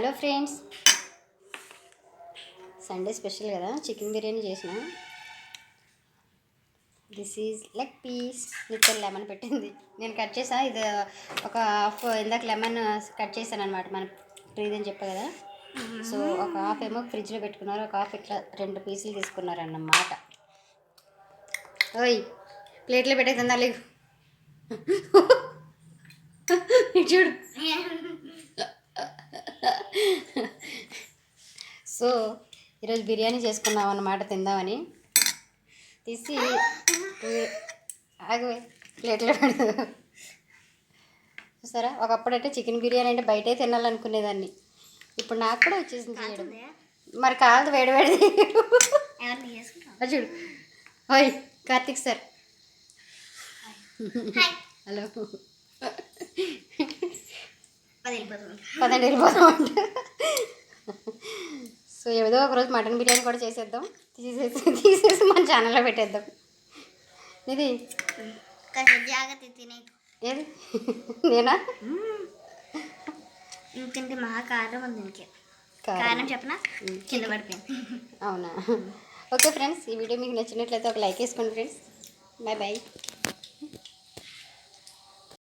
Hello friends, Sunday special కదా chicken biryani చేసిన. This is leg piece with lemon పెట్టింది. నేను కట్ చేసాను. ఇది ఒక హాఫ్ ఇందాక లెమన్ కట్ చేశాను అనమాట. మన ప్రీదని చెప్పా కదా. సో ఒక హాఫ్ ఏమో ఫ్రిడ్జ్లో పెట్టుకున్నారు, ఒక హాఫ్ ఇట్లా 2 పీసులు తీసుకున్నారన్నమాట. ఓయ్ ప్లేట్లో పెట్టేస్తుందా లేవు చూడు. సో ఈరోజు బిర్యానీ చేసుకున్నాం అన్నమాట, తిందామని తీసి ఆగి ప్లేట్లో పెడతా. చూసారా, ఒకప్పుడైతే చికెన్ బిర్యానీ అంటే బయటే తినాలనుకునేదాన్ని. ఇప్పుడు నాకు కూడా వచ్చేసింది చేయడం. మరి కాదు, వేడి వేడి చూడు. ఓయ్ కార్తిక్ సార్, హలో. పదండి వెళ్ళిపోతామంట. సో ఏదో ఒకరోజు మటన్ బిర్యానీ కూడా చేసేద్దాం, తీసేసి మన ఛానల్లో పెట్టేద్దాం. ఇది జాగ్రత్త తినే ఏది నేనా ఇంకంటే మహా కారం ఉంది. ఇంకే కారణం చెప్పనా, కింద పడిపోయింది. అవునా? ఓకే ఫ్రెండ్స్, ఈ వీడియో మీకు నచ్చినట్లయితే ఒక లైక్ వేసుకోండి ఫ్రెండ్స్. Bye bye.